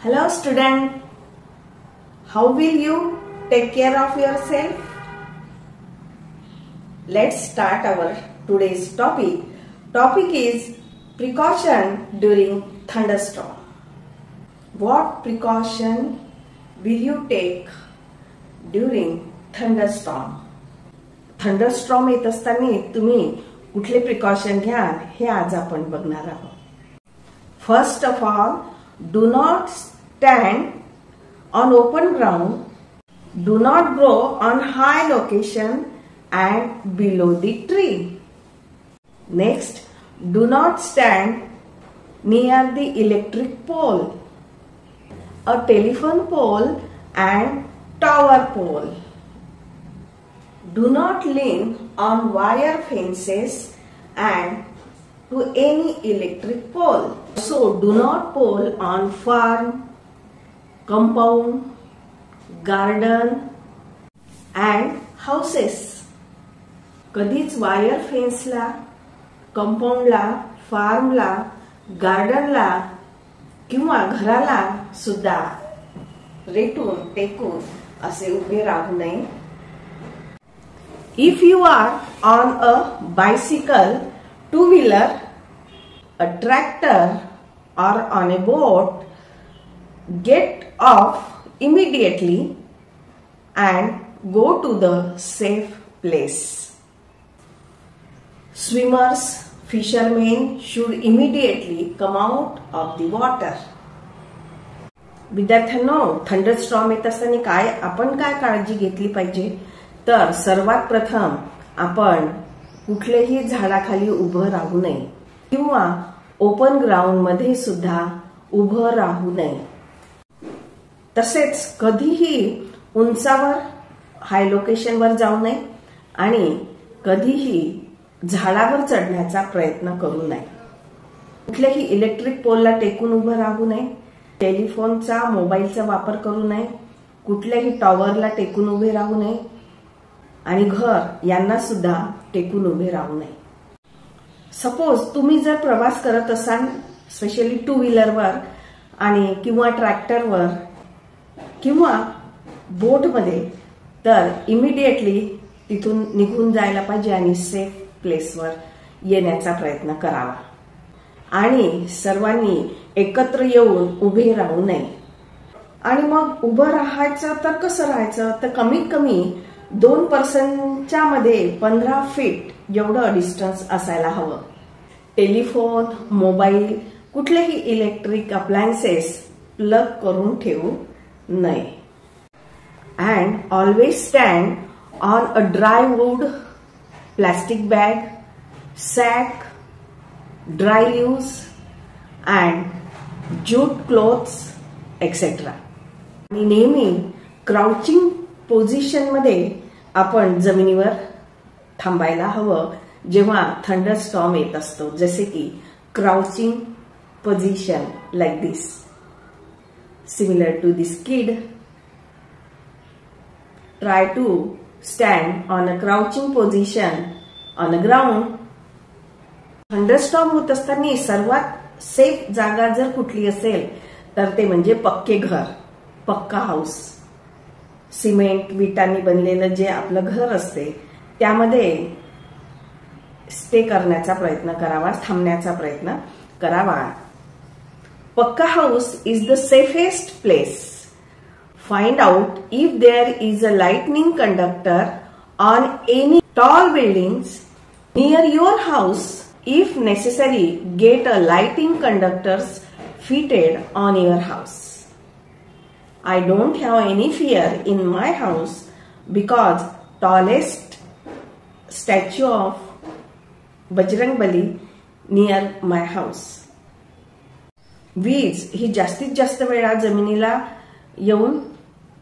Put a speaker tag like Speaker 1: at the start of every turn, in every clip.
Speaker 1: Hello student, how will you take care of yourself? Let's start our today's topic. Topic is precaution during thunderstorm. What precaution will you take during thunderstorm? Thunderstorm येत असताना तुम्ही कुठले precaution घ्याल हे आज आपण बघणार आहोत. First of all, do not stand on open ground, do not go on high location and below the tree. Next, do not stand near the electric pole, a telephone pole and tower pole. Do not lean on wire fences and to any electric pole. So do not pole on farm, compound, garden and houses. कधीच wire फेन्सला, कंपाऊंडला, फार्मला, गार्डनला किंवा घराला सुद्धा रेटून टेकून असे उभे राहू नये. If you are on a bicycle, two-wheeler, a tractor or on a boat, get off immediately and go to the safe place. Swimmers, fishermen should immediately come out of the water. विद्यार्थ्यांनो, thunderstorm येत असताना आपण काय काळजी घेतली पाहिजे तर सर्वात प्रथम आपण कुठल्याही झाडाखाली उभं राहू नये किंवा ओपन ग्राउंड मध्ये सुद्धा उभं राहू नये. तसेच कधीही उंचावर हाय लोकेशनवर जाऊ नये आणि कधीही झाडावर चढण्याचा प्रयत्न करू नये. कुठल्याही इलेक्ट्रिक पोलला टेकून उभं राहू नये, टेलिफोनचा मोबाईलचा वापर करू नये, कुठल्याही टॉवरला टेकून उभे राहू नये आणि घर यांना सुद्धा टेकून उभे राहू नये. सपोज तुम्ही जर प्रवास करत असाल स्पेशली टू व्हीलरवर आणि किंवा ट्रॅक्टरवर किंवा बोटमध्ये तर इमिडिएटली तिथून निघून जायला पाहिजे आणि सेफ प्लेसवर येण्याचा प्रयत्न करावा आणि सर्वांनी एकत्र येऊन उभे राहू नये. आणि मग उभं राहायचं तर कसं राहायचं तर कमीत कमी 2 पर्सनच्या मध्ये 15 फीट एवढं डिस्टन्स असायला हवं. टेलिफोन, मोबाईल, कुठलेही इलेक्ट्रिक अप्लायन्सेस प्लग करून ठेवू नये. And always stand on a dry wood, plastic bag, sack, dry leaves and jute clothes etcetera. आणि नेहमी क्राउचिंग पोझिशन मध्ये आपण जमिनीवर थांबायला हवं जेव्हा थंडरस्टॉर्म येत असतो. जसे की crouching position like this, similar to this kid. Try to stand on a crouching position on a ground. Thunderstorm होत असताना सर्वात सेफ जागा जर कुठली असेल तर ते म्हणजे पक्के घर, पक्का हाऊस. सिमेंट विटांनी बनलेलं जे आपलं घर असते त्यामध्ये स्टे करण्याचा प्रयत्न करावा, थांबण्याचा प्रयत्न करावा. Pucca house is the safest place. Find out if there is a lightning conductor on any tall buildings near your house. If necessary get a lighting conductors fitted on your house. I don't have any fear in my house because tallest statue of Bajrangbali near my house. वीज ही जास्तीत जास्त वेळा जमिनीला येऊन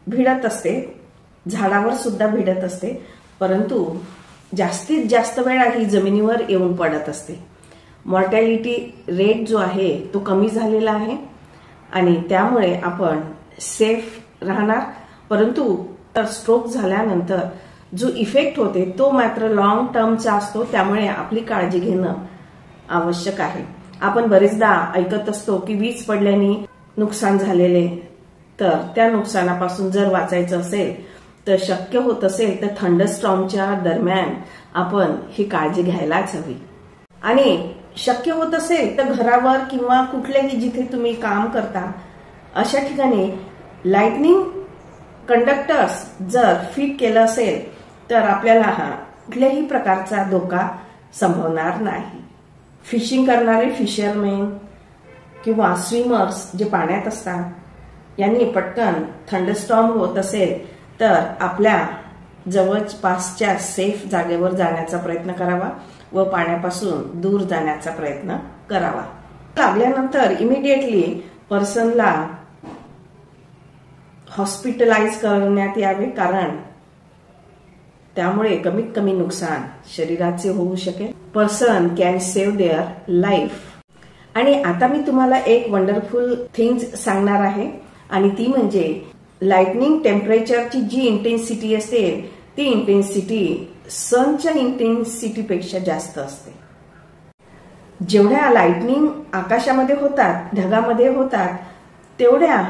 Speaker 1: भिडत असते, झाडावर सुद्धा भिडत असते, परंतु जास्तीत जास्त वेळा ही जमिनीवर येऊन पडत असते. मॉर्टॅलिटी रेट जो आहे तो कमी झालेला आहे आणि त्यामुळे आपण सेफ राहणार. परंतु स्ट्रोक झाल्यानंतर जो इफेक्ट होते तो मात्र लॉंग टर्मचा असतो, त्यामुळे आपली काळजी घेणं आवश्यक आहे. आपण बरेचदा ऐकत असतो की वीज पडल्याने नुकसान झालेले, तर त्या नुकसानापासून जर वाचायचं असेल तर शक्य होत असेल तर थंडरस्टॉर्मच्या दरम्यान आपण ही काळजी घ्यायलाच हवी. आणि शक्य होत असेल तर घरावर किंवा कुठल्याही जिथे तुम्ही काम करता अशा ठिकाणी लाइटनिंग कंडक्टर्स जर फिट केलं असेल तर आपल्याला कुठल्याही प्रकारचा धोका संभवणार नाही. फिशिंग करणारे फिशरमॅन किंवा स्विमर्स जे पाण्यात असतात यांनी पटकन थंडरस्टॉर्म होत असेल तर आपल्या जवळपासच्या सेफ जागेवर जाण्याचा प्रयत्न करावा व पाण्यापासून दूर जाण्याचा प्रयत्न करावा. लागल्यानंतर इमिडिएटली पर्सनला हॉस्पिटलाइज करण्यात यावे, कारण त्यामुळे कमीत कमी नुकसान शरीराचे होऊ शकेल. Person can save their life. आणि आता मी तुम्हाला एक वंडरफुल थिंग्स सांगणार आहे आणि ती म्हणजे लाइटनिंग टेम्परेचरची जी इंटेन्सिटी असते ती इंटेन्सिटी सनच्या इंटेन्सिटीपेक्षा जास्त असते. जेवढ्या लाइटनिंग आकाशामध्ये होतात, ढगामध्ये होतात, तेवढ्या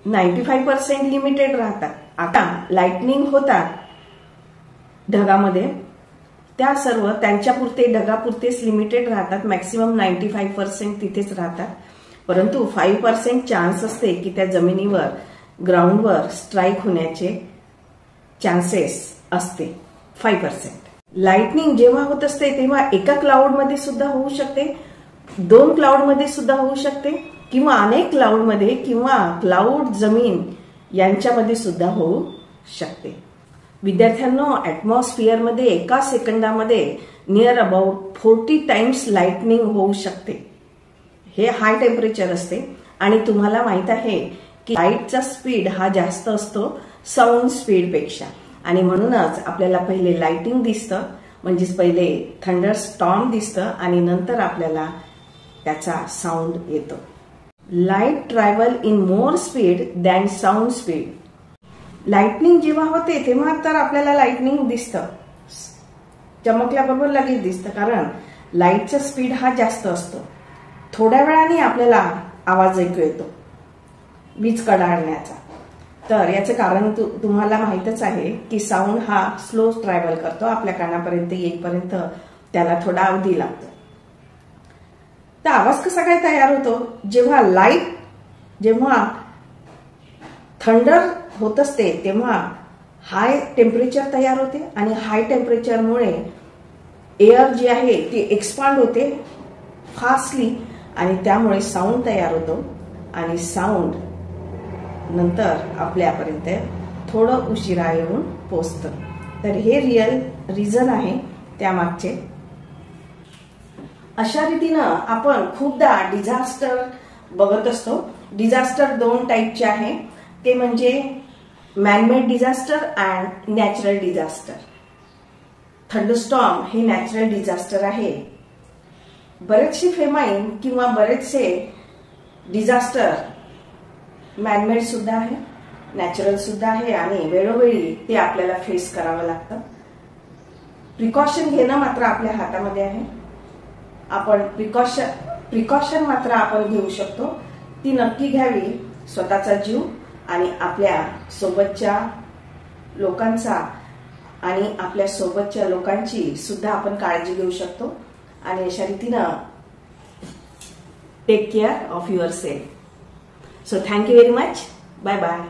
Speaker 1: 95% लिमिटेड राहतात. आता लाइटनिंग होतात ढगामध्ये, त्या सर्व त्यांच्यापुरते ढगापुरतेच लिमिटेड राहतात. मॅक्सिमम 95% तिथेच राहतात. परंतु 5% चान्स असते की त्या जमिनीवर ग्राउंडवर स्ट्राईक होण्याचे चान्सेस असते. 5%. लाइटनिंग जेव्हा होत असते तेव्हा एका क्लाउडमध्ये सुद्धा होऊ शकते, 2 क्लाउडमध्ये सुद्धा होऊ शकते किंवा अनेक क्लाउडमध्ये किंवा क्लाउड जमीन यांच्यामध्ये सुद्धा होऊ शकते. विद्यार्थ्यांनो, ऍटमॉस्फिअरमध्ये एका सेकंदामध्ये नियर अबाउट 40 टाइम्स लाइटनिंग होऊ शकते. हे हाय टेम्परेचर असते आणि तुम्हाला माहित आहे की लाईटचा स्पीड हा जास्त असतो साऊंड स्पीड पेक्षा. आणि म्हणूनच आपल्याला पहिले लाइटिंग दिसतं, म्हणजेच पहिले थंडर स्टॉर्म दिसतं आणि नंतर आपल्याला त्याचा साऊंड येतो. Light travel in more speed than sound speed. Lightning जेव्हा होते तेव्हा तर आपल्याला लाइटनिंग दिसतं, चमकल्याबरोबर लगेच दिसतं, कारण लाईटचा स्पीड हा जास्त असतो. थोड्या वेळाने आपल्याला आवाज ऐकू येतो वीज कडाडण्याचा. तर याचं कारण तुम्हाला माहितच आहे की साऊंड हा स्लो ट्रॅव्हल करतो, आपल्या कानापर्यंत येईपर्यंत त्याला थोडा अवधी लागतो. तर आवाज कसा काय तयार होतो? जेव्हा थंडर होत असते तेव्हा हाय टेम्परेचर तयार होते आणि हाय टेम्परेचरमुळे एअर जी आहे ती एक्सपांड होते फास्टली आणि त्यामुळे साऊंड तयार होतो आणि साऊंड नंतर आपल्यापर्यंत थोडं उशिरा येऊन पोचतं. तर हे रिअल रिझन आहे त्यामागचे. अशा रीतीनं आपण खूपदा डिझास्टर बघत असतो. डिझास्टर 2 टाईपचे आहे, ते म्हणजे man-made disaster and natural disaster. Thunderstorm हे नॅचरल डिझास्टर आहे. बरेचसे फेमाईन किंवा बरेचसे डिझास्टर मॅनमेड सुद्धा आहे, नॅचरल सुद्धा आहे आणि वेळोवेळी ते आपल्याला फेस करावं लागतं. प्रिकॉशन घेणं मात्र आपल्या हातामध्ये आहे. आपण प्रिकॉशन मात्र आपण घेऊ शकतो, ती नक्की घ्यावी. स्वतःचा जीव आणि आपल्या सोबतच्या लोकांचा आणि आपल्या सोबतच्या लोकांची सुद्धा आपण काळजी घेऊ शकतो. आणि अशा रीतीनं take care of yourself. So thank you very much. Bye bye.